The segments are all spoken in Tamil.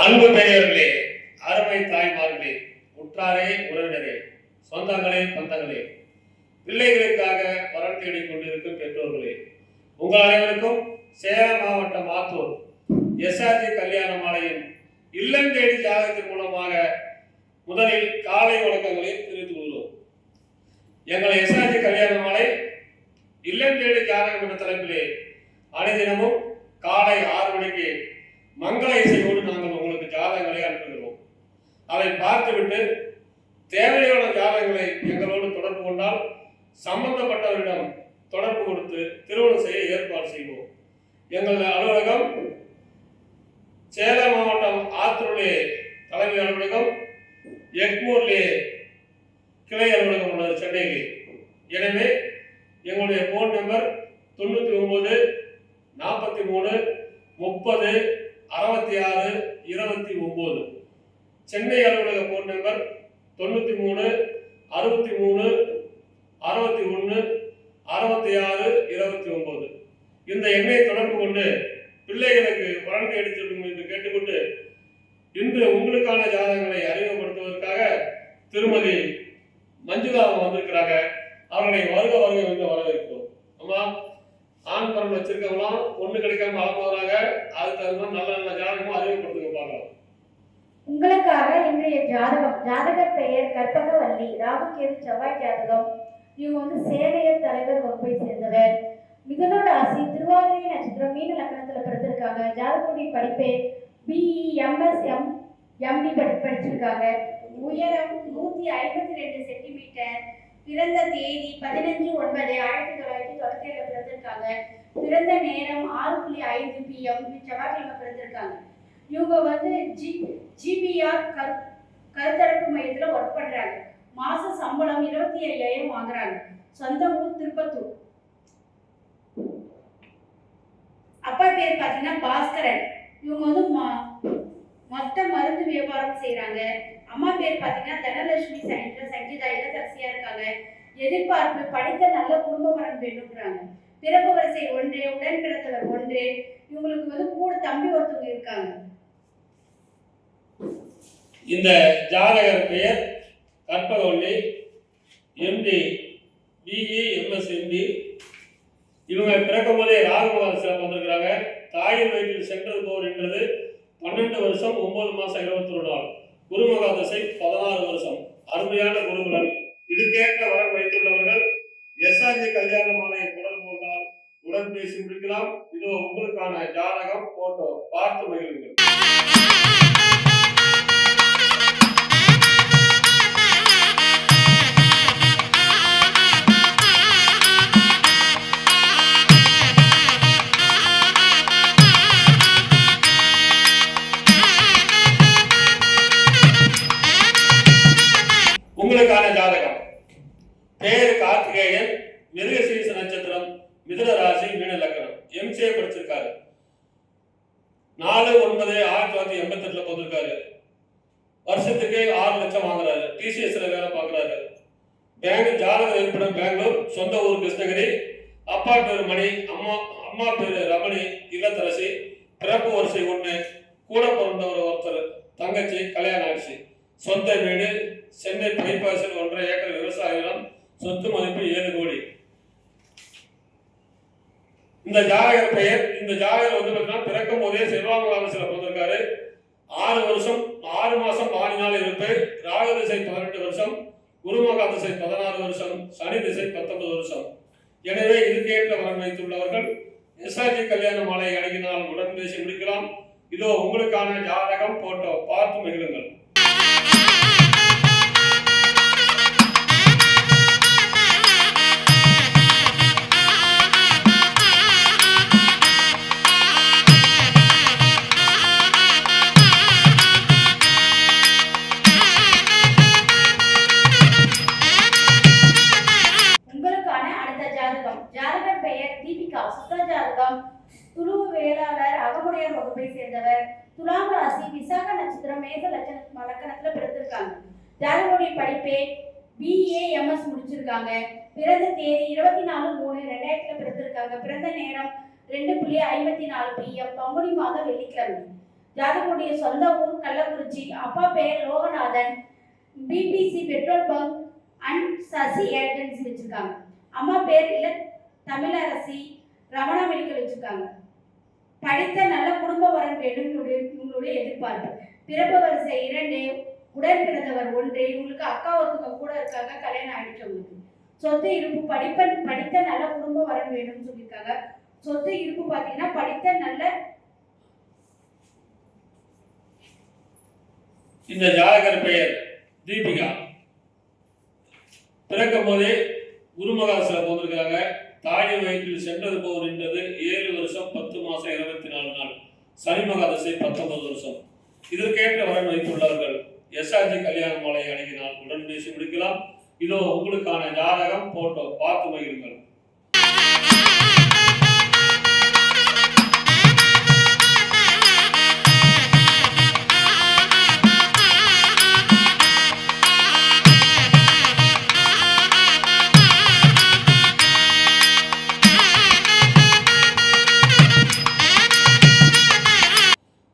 அன்பு பெரியவர்களே, அருமை தாய்மார்களே, உற்றாரே, உறவினரே, சொந்தங்களே, பந்தங்களே, பிள்ளைகளுக்காக வரன் தேடிக் கொண்டிருக்கும் பெற்றோர்களே, உங்கள் அனைவருக்கும் சேலம் மாவட்டம் ஆத்தூர் எஸ்ஆர்ஜி கல்யாண மாலையின் இல்லம் தேடி ஜாதகத்தின் மூலமாக முதலில் காலை வணக்கங்களை தெரிவித்துக் கொள்வோம். எங்களை எஸ்ஆர்ஜி கல்யாண மாலை இல்லம் தேடி ஜாதகம் என்ற தலைப்பிலே அனைதினமும் காலை 6 மணிக்கு மங்கள இசையோடு நாங்கள் உங்களுக்கு ஜாதகங்களை அனுப்புகிறோம். அதை பார்த்துவிட்டு தேவையான ஜாதகங்களை எங்களோடு தொடர்பு கொண்டால் சம்பந்தப்பட்டவரிடம் தொடர்பு கொடுத்து திருமணம் செய்ய ஏற்பாடு செய்வோம். எங்கள் அலுவலகம் சேலம் மாவட்டம் ஆத்தூரிலே தலைமை அலுவலகம், எக்மூரிலே கிளை அலுவலகம் உள்ளது சென்னையிலே. எனவே எங்களுடைய போன் நம்பர் 99 43 30 66 29. சென்னை அலுவலக போன் நம்பர் 93 63 61 66 29. இந்த எண்ணை தொடர்பு கொண்டு பிள்ளைகளுக்கு வரன் தேடி செல்லும் என்று கேட்டுக்கொண்டு இன்று உங்களுக்கான ஜாதகங்களை அறிமுகப்படுத்துவதற்காக திருமதி மஞ்சுளா வந்திருக்கிறாங்க. அவர்களை வருக வருக என்று வரவேற்கிறோம். அம்மா, ஆண் பரன் வச்சிருக்கவங்களாம் ஒண்ணு கிடைக்காம அலம்புறாங்க. அதுக்கு தகுந்த நல்ல நல்ல ஜாதகமும் அறிமுகப்படுத்துங்க பார்க்கலாம். உங்களுக்காக இன்றைய ஜாதகர் பெயர் கற்பகவல்லி, ராகுகேது செவ்வாய் ஜாதகம். இவங்க சேவையர் தலைவர் வகுப்பை சேர்ந்தவர். மிதுன ராசி, திருவாதிரை நட்சத்திரம், மீன லக்னத்துல பிறந்திருக்காங்க. ஜாதகத்துடைய படிப்பே பிஇ எம்எஸ் எம்டி படிச்சிருக்காங்க. உயரம் 152 சென்டிமீட்டர். பிறந்த தேதி 15/9/1997 பிறந்திருக்காங்க. பிறந்த நேரம் 6:05 PM செவ்வாய்க்கிழமை பிறந்திருக்காங்க. இவங்க ஜிபிஆர் கருத்தரப்பு மையத்துல ஒர்க் பண்றாங்க. மாச சம்பளம் 25,000 வாங்குறாங்க. சொந்த ஊர் திருப்பத்தூர். அப்பா பேர் பாத்தீங்கன்னா பாஸ்கரன். இவங்க மொத்த மருந்து வியாபாரம் செய்யறாங்க. அம்மா பேர் பாத்தீங்கன்னா தனலட்சுமி சங்கீதா இல்லத்தரசியா இருக்காங்க. எதிர்பார்ப்பு படித்த நல்ல குடும்ப வரன் வேண்டும்ன்றாங்க. பிறப்பு வரிசை 1, உடன் பிறந்தவர் 1. இவங்களுக்கு கூட தம்பி ஒருத்தவங்க இருக்காங்க. இந்த ஜாதகர் பெயர் Karpagavalli, MD BE MS MD. இவங்க பிறக்கும் போதே ராகுமாதத்தில் வந்திருக்கிறாங்க. தாயின் வயிற்றில் சென்றது போர் என்றது 12 வருஷம் 9 மாசம் 21 நாள். குருமகா தசை 16 வருஷம். அருமையான குருகுலன். இதுக்கேற்ற வரன் வைத்துள்ளவர்கள் எஸ்ஆர்ஜி கல்யாண மாலையை தொடர்பு கொண்டால் உடன் பேசி முடிக்கலாம். இதோ உங்களுக்கான ஜாதகம், போட்டோ பார்த்து மகிழுங்கள். உங்களுக்கான ஜாதகம் பேர் கார்த்திகேயன், மிருகசீரிஷ நட்சத்திரம், மிதுன ராசி, மீன லக்னம். எம்சிஏ படிச்சிருக்காரு. 4/9/1988 போட்டிருக்காரு. வருஷத்துக்கு 6 லட்சம் வாங்குறாரு. டிசிஎஸ்ல வேலை பார்க்குறாரு. பேங்க் ஜாதக இருப்பிடம் பெங்களூர், சொந்த ஊர் கிருஷ்ணகிரி. அப்பா பேர் மணி, அம்மா பேர் ரமணி இல்லத்தரசி. பிறப்பு வரிசை 1. கூட பிறந்தவர் ஒருத்தர், தங்கச்சி கல்யாணம் ஆயிடுச்சு. சொந்த வீடு சென்னை பைபாஸில் 1.5 ஏக்கர் விவசாய நிலம். சொத்து மதிப்பு 7 கோடி. இந்த ஜாதகர் பெயர், இந்த ஜாதகர் பார்த்தீங்கன்னா பிறக்கும் போதே செல்வாமகாதசில பிறந்திருக்காரு. 6 வருஷம் 6 மாசம் 4 நாள் இருப்பு. ராகு திசை 18 வருஷம், குருமகா திசை 16 வருஷம், சனி திசை 19 வருஷம். எனவே இதுக்கேற்ற வரன் வைத்துள்ளவர்கள் எஸ்ஆர்ஜி கல்யாண மாலை அணுகினால் உடன் பேசி முடிக்கலாம். இதோ உங்களுக்கான ஜாதகம், போட்டோ பார்த்து மகிழுங்கள். ஜாதகர் பெயர் தீபிகா, சுத்த ஜாதகம், துருவ வேளாளர், அகமுடையார் வகுப்பை சேர்ந்தவர். துலாம் ராசி, விசாக நட்சத்திரம், மேக லக்னத்துல பிறந்திருக்காங்க. ஜாதகருடைய படிப்பே பிஏ எம்எஸ் முடிச்சிருக்காங்க. பிறந்த தேதி 24/3/2000 பிறந்திருக்காங்க. பிறந்த நேரம் 2:54 PM பங்குனி மாதம் வெள்ளிக்கிழமை. ஜாதகருடைய சொந்த ஊர் கள்ளக்குறிச்சி. அப்பா பெயர் Loganathan. BPC petrol bunk and Sasi agency வச்சிருக்காங்க. அம்மா பேர் இல்ல தமிழரசி. ரமணா மெடிக்கல் வச்சிருக்காங்க. படித்த நல்ல குடும்ப வரன் வேண்டும் இவங்களுடைய எதிர்பார்ப்பு. பிறப்பு வரிசை 2, உடன் பிறந்தவர் 1. இவங்களுக்கு அக்கா ஒருத்தவங்க கூட இருக்காங்க, கல்யாணம் ஆயிடுச்சு அவங்களுக்கு. சொத்து இருப்பு படித்த நல்ல குடும்ப வரன் வேணும்னு சொல்லியிருக்காங்க. சொத்து இருப்பு பார்த்தீங்கன்னா படித்த நல்ல. இந்த ஜாதகர் பெயர் தீபிகா. பிறக்கும் போதே குருமகாசில போந்திருக்காங்க. தாயின் வயிற்றில் சென்றது போர் என்றது 7 வருஷம் 10 மாசம் 24 நாள். சனி மகாதசை 19 வருஷம். இதற்கேற்ற வரன் வைத்துள்ளவர்கள் எஸ்ஆர்ஜி கல்யாண மாலை அணுகினால் உடன் பேசி முடிக்கலாம். இதோ உங்களுக்கான ஜாதகம், போட்டோ பார்த்து மகிழுங்கள்.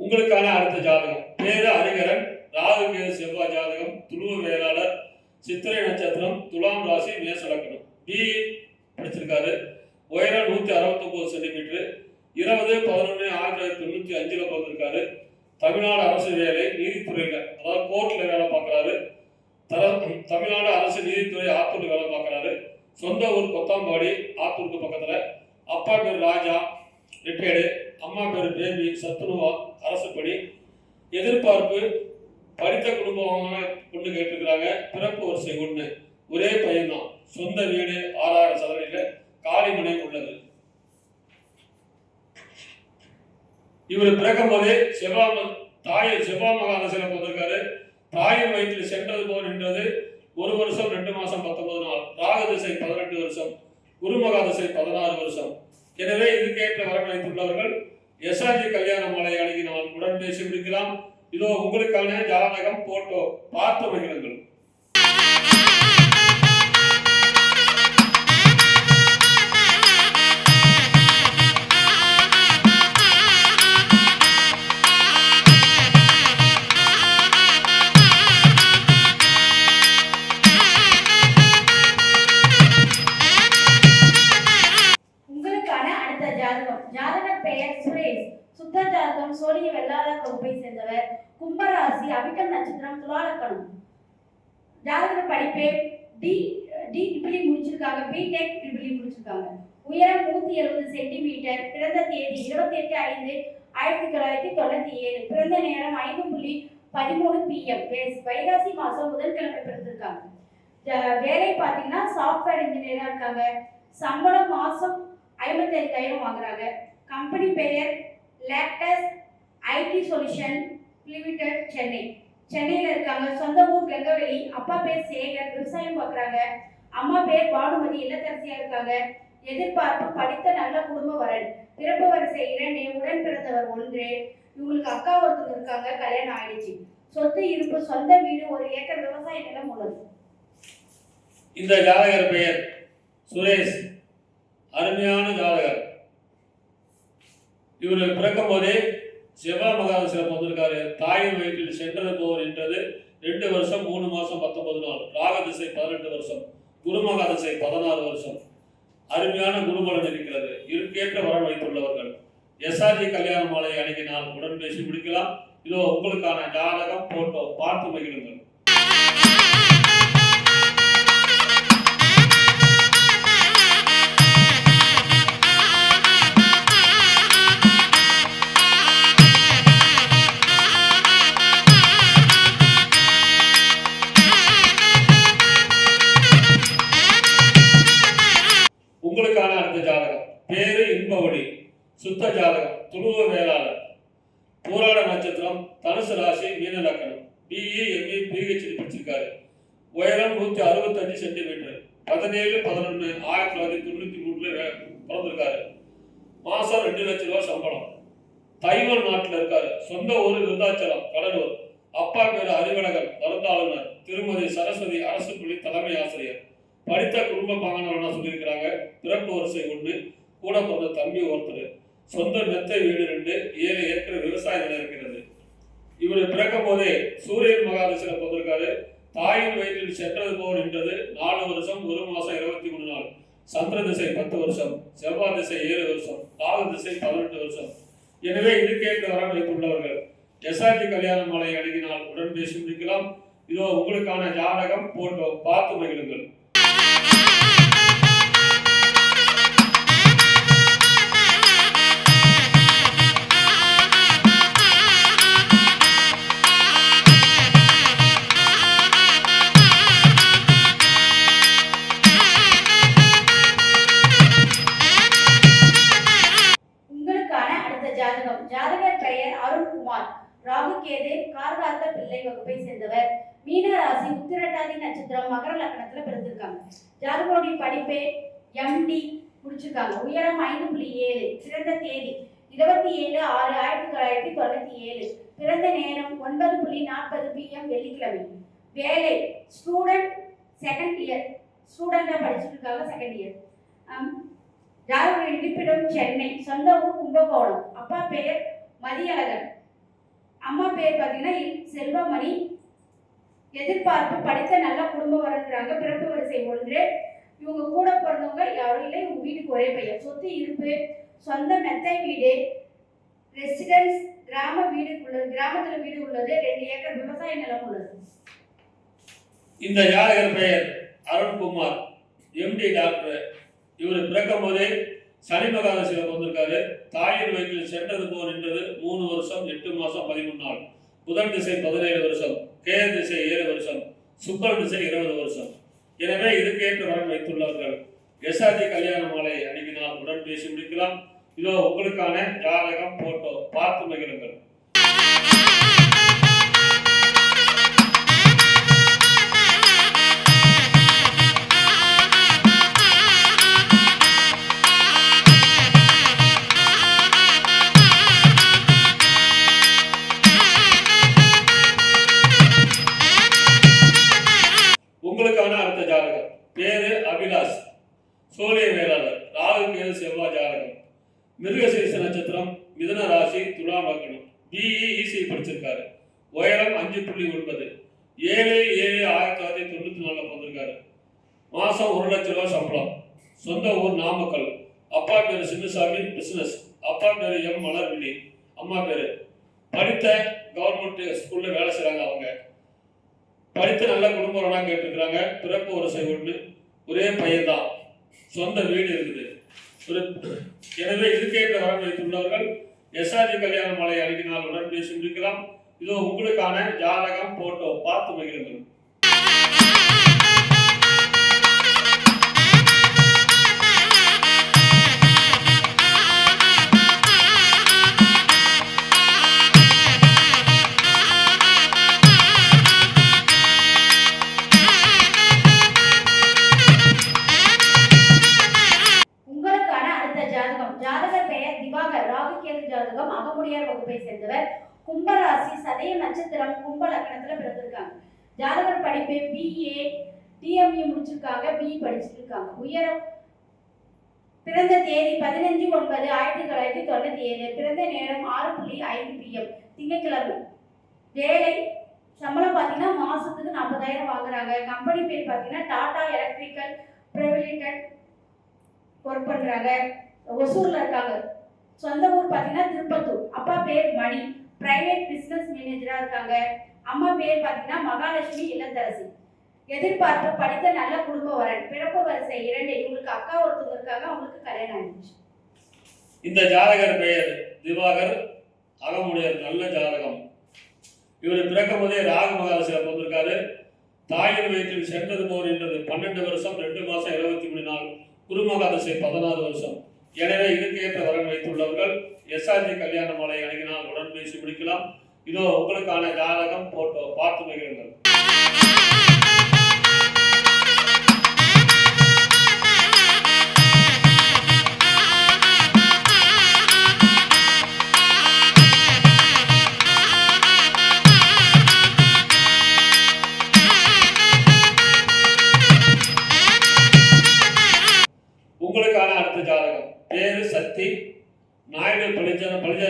உங்களுக்கான அடுத்த ஜாதகம். பேரு ஹரிகரன். ராகு கேது செவ்வாய் ஜாதகம். துருவ வேளாளர். சித்திரை நட்சத்திரம். துலாம் ராசி. மேச லக்னம். பிஇ படிச்சிருக்காரு. உயரம் 169 சென்டிமீட்டர். 20/11/1995 பிறந்திருக்காரு. தமிழ்நாடு அரசு வேலை நீதித்துறையில, அதாவது கோர்ட்ல வேலை பார்க்கறாரு. தமிழ்நாடு அரசு நீதித்துறை ஆத்தூர்ல வேலை பார்க்கறாரு. சொந்த ஊர் கொத்தாம்பாடி, ஆத்தூருக்கு பக்கத்துல. அப்பா பேர் ராஜா, ரிட்டையர்டு. அம்மா பேர் பேபி, சத்துருவா, அரசு பணி. எதிர்பார்ப்பு படித்த குடும்பமான பொண்ணு கேட்டிருக்கிறாங்க. பிறப்பு வரிசை 1. ஒரே பையன்தான். சொந்த வீடு 6000 சதுரடியில காலிமனை உள்ளது. இவர் பிறக்கும் போதே செவ்வாய் மகாதசையில பிறந்திருக்காரு. தாயின் வயிற்றில் சென்றது போல் என்றது 1 வருஷம் 2 மாசம் 19 நாள். ராகு திசை 18 வருஷம். குரு மகாதசை 16 வருஷம். எனவே இதுக்கேற்ற வரன் வைத்துள்ளவர்கள் எஸ்ஆர்ஜி கல்யாண மாலை அணுகினால் உடன் பேசி முடிக்கலாம். இதோ உங்களுக்கான ஜாதகம், போட்டோ பார்த்து மகிழுங்கள். ஜாதகர் பெயர் சுரேஷ். சுத்த ஜாதகம் சோழிய வெள்ளாளர் வகுப்பை சேர்ந்தவர். கும்பராசி. அவிட்டம் நட்சத்திரம். துலா லக்னம். ஜாதகர் படிப்பே டிபிளி முடிச்சிருக்காங்க. பிடெக் டிபிளி முடிச்சிருக்காங்க. உயரம் 170 சென்டிமீட்டர். பிறந்த தேதி 28/5/1997. பிறந்த நேரம் 5:13 PM. வைகாசி மாசம் புதன்கிழமை பிறந்திருக்காங்க. வேலை பார்த்தீங்கன்னா சாஃப்ட்வேர் இன்ஜினியரா இருக்காங்க. சம்பளம் மாசம் 55,000 வாங்குறாங்க. கம்பெனி பெயர் லேக்டஸ் ஐடி சொல்யூஷன் லிமிடெட், சென்னையில இருக்காங்க. சொந்த ஊர் கங்கவெளி. அப்பா பேர் சேகர், விவசாயம் பார்க்குறாங்க. அம்மா பேர் பானுமதி, இல்லத்தரசியா இருக்காங்க. எதிர்பார்ப்பு படித்த நல்ல குடும்ப வரன். பிறப்பு வரிசை 2, உடன் பிறந்தவர் 1. இவங்களுக்கு அக்கா ஒருத்தர் இருக்காங்க, கல்யாணம் ஆயிடுச்சு. சொத்து இருப்பு சொந்த வீடு 1 ஏக்கர் விவசாய நிலம் உள்ளது. இந்த ஜாதகர் பெயர் சுரேஷ். அருமையான ஜாதகர். இவர் பிறக்கும் போதே செவ்வாய் மகாதசையில பிறந்திருக்காரு. தாயின் வயிற்றில் சென்றது போர் என்றது 2 வருஷம் 3 மாசம் 19 நாள். ராகு திசை 18 வருஷம். குரு மகாதசை 16 வருஷம். அருமையான குருபலன் இருக்கிறது. இதற்கேற்ற வரன் வைத்துள்ளவர்கள் எஸ்ஆர்ஜி கல்யாண மாலை அணுகினால் உடன் பேசி முடிக்கலாம். இதோ உங்களுக்கான ஜாதகம், போட்டோ பார்த்து மகிழுங்கள். உங்களுக்கான அடுத்த ஜாதகம். பேரு இன்பவழி. சுத்த ஜாதகம். துருவ வேளாளர். பூராட நட்சத்திரம். தனுசு ராசி. மீன லக்னம். பிஇ எம்இ பிஹெச்டி படிச்சிருக்காரு. உயரம் 165 சென்டிமீட்டர். 17/11/1993 பிறந்திருக்காரு. மாசம் 2 லட்சம் ரூபாய் சம்பளம். தைவான் நாட்டில் இருக்காரு. சொந்த ஊர் விருதாச்சலம், கடலூர். அப்பா பேரு அறிவழகன், மருந்தாளுநர். திருமதி சரஸ்வதி, அரசு பள்ளி தலைமை ஆசிரியர். படித்த குடும்ப பாங்கனா சொல்லியிருக்கிறாங்க. பிறப்பு வரிசை 1. கூட பிறந்த தம்பி ஒருத்தர். சொந்த மெத்தை வீடு 2. 7 ஏக்கர் விவசாய நிலம் இருக்கிறது. இவர் பிறக்கும் போதே சூரியன் மகாதசையில பிறந்திருக்காரு. தாயின் வயிற்றில் சென்றது போல் நின்றது 4 வருஷம் 1 மாசம் 23 நாள். சந்திர திசை 10 வருஷம், செவ்வாய் திசை 7 வருஷம், ராகு திசை 18 வருஷம். எனவே இதுக்கேற்ற வரம் வைத்துள்ளவர்கள் எஸ்ஆர்டி கல்யாண மாலை அணுகினால் உடன் பேசி முடிக்கலாம். இதோ உங்களுக்கான ஜாதகம் போட்டோ பார்த்து மகிழுங்கள். உங்களுக்கான அடுத்த ஜாதகம். ஜாதகர் பெயர் அருண்குமார். ராகு கேது கார்காத்த பிள்ளை வகுப்பை சேர்ந்தவர். மீன ராசி, உத்திரட்டாதி நட்சத்திரம், மகர லக்னத்துல பிறந்திருக்காங்க. ஜாதகருடைய படிப்பே எம்டி முடிச்சிருக்காங்க. உயரம் 5.7. பிறந்த தேதி 27/6/1997. பிறந்த நேரம் 9:40 PM வெள்ளிக்கிழமை. வேலை ஸ்டூடெண்ட், செகண்ட் இயர் ஸ்டூடெண்டா படிச்சுட்டு இருக்காங்க, செகண்ட் இயர். ஜாதகருடைய இருப்பிடம் சென்னை. சொந்த ஊர் கும்பகோணம். அப்பா பெயர் மதியழகன். அம்மா பேர் பார்த்தீங்கன்னா செல்வமணி. எதிர்பார்ப்பு படித்த நல்ல குடும்பம் வரன்றாங்க. பிறப்பு வரிசை 1. இவங்க கூட பிறந்தவங்க யாரும் இல்லை. இவங்க வீட்டுக்கு ஒரே பையன். சொத்து இருப்பு சொந்த மெத்தை வீடு, ரெசிடென்ஸ், கிராம வீடு உள்ளது. கிராமத்தில் வீடு உள்ளது. 2 ஏக்கர் விவசாய நிலம் உள்ளது. இந்த ஜாதகர் பெயர் அருண்குமார், MD டாக்டர். இவர் பிறக்கும் போதே சனி மகாதசையில பிறந்திருக்காரு. தாயின் வயிற்றில் சென்றது போல் நின்றது 3 வருஷம் 8 மாசம் 13 நாள். புதன் திசை 17 வருஷம், கேது திசை 7 வருஷம், சுக்கிரன் திசை 20 வருஷம். எனவே இதுக்கேற்ற வரன் வைத்துள்ளவர்கள் எஸ்ஆர்டி கல்யாண மாலை அணுகினால் உடன் பேசி முடிக்கலாம். இதோ உங்களுக்கான ஜாதகம் போட்டோ பார்த்து மகிழுங்கள். உங்களுக்கான அடுத்த ஜாதகம் பேரு அபிலாஷ், சோழிய வேளாளர். ராகு கேது செவ்வாய் ஜாதகம். மிருகசீரிஷ நட்சத்திரம், மிதுன ராசி, துலாம் லக்னம். BE படிச்சிருக்காரு. உயரம் 5.9. 7/7/1994 பிறந்திருக்காரு. மாசம் 1 லட்சம் ரூபாய் சம்பளம். சொந்த ஊர் நாமக்கல். அப்பா பேரு சின்னசாமி, பிசினஸ். அப்பா பேரு M மலர்விழி, அம்மா பேரு. படித்த கவர்மெண்ட் ஸ்கூல்ல வேலை செய்றாங்க. அவங்க படித்து நல்ல குடும்பம்லாம் கேட்டுருக்காங்க. பிறப்பு வரிசை 1. ஒரே பையன் தான். சொந்த வீடு இருக்குது. எனவே இதுக்கேற்ற வரன் வைத்துள்ளவர்கள் எஸ்ஆர்டி கல்யாண மாலை அணுகினால் உடன் பேசி முடிக்கலாம். இதோ உங்களுக்கான ஜாதகம் போட்டோ பார்த்து மகிழுங்கள். ஜாதகர் பெயர் திவாகர். ராகு கேது ஜாதகம், அகமுடியார் வகுப்பை சேர்ந்தவர். கும்பராசி, சதய நட்சத்திரம், கும்ப லக்னத்துல பிறந்திருக்காங்க. ஜாதகர் படிப்பு BA TME முடிச்சிருக்காங்க. BE படிச்சுட்டு இருக்காங்க. உயரம் பிறந்த தேதி 15/9/1997. பிறந்த நேரம் 6:05 PM திங்கட்கிழமை. வேலை சம்பளம் பார்த்தீங்கன்னா மாசத்துக்கு 40,000 வாங்குறாங்க. கம்பெனி பேர் பார்த்தீங்கன்னா டாடா எலக்ட்ரிக்கல் பிரைவேட் ஒர்க் பண்றாங்க. ஒசூர்ல இருக்காங்க. சொந்த ஊர் பார்த்தீங்கன்னா திருப்பத்தூர். அப்பா பேர் மணி, பிரைவேட் பிசினஸ் மேனேஜரா இருக்காங்க. அம்மா பேர் பார்த்தீங்கன்னா மகாலட்சுமி இல்லத்தரசி. எதிர்பார்ப்பு படித்த நல்ல குடும்ப வரன். பிறப்பு வரிசை 2. இவங்களுக்கு அக்கா ஒருத்தவங்க இருக்காங்க. அவங்களுக்கு கல்யாணம் ஆயிடுச்சு. இந்த ஜாதகர் பெயர் திவாகர், அகமுடையார். நல்ல ஜாதகம். இவர் பிறக்கும் போதே ராகு மகாதசையில பிறந்திருக்காரு. தாயின் வயிற்றில் சென்றது போல் நின்றது 12 வருஷம் 2 மாசம் 23 நாள். குருமகாதசை 16 வருஷம். எனவே இதுக்கேற்ற வரன் வைத்துள்ளவர்கள் எஸ்ஆர்டி கல்யாண மாலை அணுகினால் உடன் பேசி முடிக்கலாம். இதோ உங்களுக்கான ஜாதகம் போட்டோ பார்த்து மகிழுங்கள். உங்களுக்கான அடுத்த ஜாதகம் பேரு சக்தி, நாயுடு பழிஜ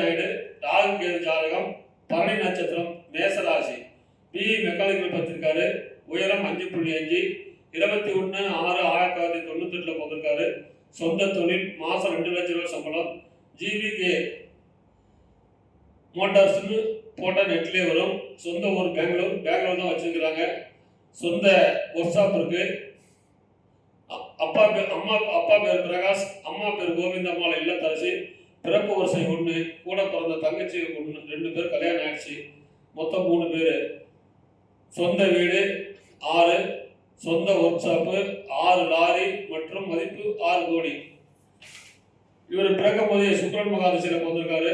நாயுடு. ராகு கேது ஜாதகம், பரணி நட்சத்திரம், மேசராசி. பிஇ மெக்கானிக்கல் படிச்சிருக்காரு. உயரம் 5.5. 21/6/1998 பிறந்திருக்காரு. சொந்த தொழில். மாசம் 2 லட்சம் ரூபாய் சம்பளம். ஜிவிகே மோட்டார்ஸ்னு போட்டா நெட்லேயே வரும். சொந்த ஊர் பெங்களூர் தான் வச்சிருக்கிறாங்க. சொந்த ஒர்க் ஷாப் இருக்கு. அப்பா பேர் பிரகாஷ், அம்மா பேர் கோவிந்தம்மாள் இல்லத்தரசி. பிறப்பு வரிசை 1. கூட பிறந்த தங்கச்சி 1. 2 பேர் கல்யாணம் ஆயிடுச்சு. மொத்தம் 3 பேர். சொந்த வீடு 6. சொந்த ஒர்க் ஷாப்பு 6 லாரி மற்றும் மதிப்பு 6 கோடி. இவர் பிறக்கும் போதே சுக்கிரன் மகாதசியில பிறந்திருக்காரு.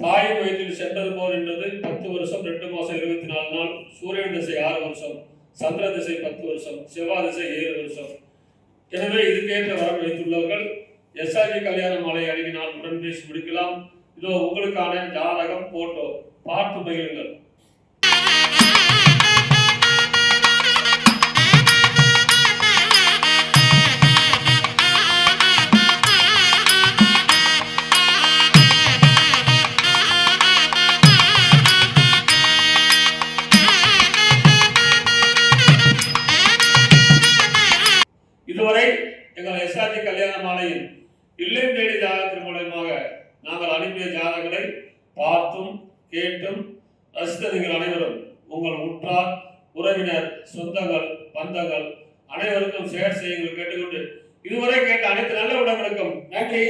தாயின் வயிற்றில் சென்றது போர் என்றது 10 வருஷம் 2 மாசம் 24 நாள். சூரியன் திசை 6 வருஷம். சந்திர திசை 10 வருஷம். செவ்வாய் திசை 7 வருஷம். எனவே இதுக்கேற்ற வரவு வைத்துள்ளவர்கள் எஸ்ஆர்ஜி கல்யாண மாலை அணுகினால் உடன் பேசி முடிக்கலாம். இதோ உங்களுக்கான ஜாதகம் போட்டோ பார்த்து பகிருங்கள். இதுவரை எங்கள் எஸ்ஆர்ஜி கல்யாண மாலையில் இல்லம் தேடி ஜாதகத்தின் மூலமாக நாங்கள் அனுப்பிய ஜாதகங்களை பார்த்தும் கேட்டும் ரசித்த நீங்கள் அனைவரும் உங்கள் உற்றார் உறவினர் சொந்தங்கள் பந்தங்கள் அனைவருக்கும் ஷேர் செய்யுங்கள் கேட்டுக்கொண்டு இதுவரை கேட்ட அனைத்து நல்ல உள்ளங்களுக்கும் நன்றி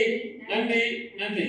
நன்றி நன்றி.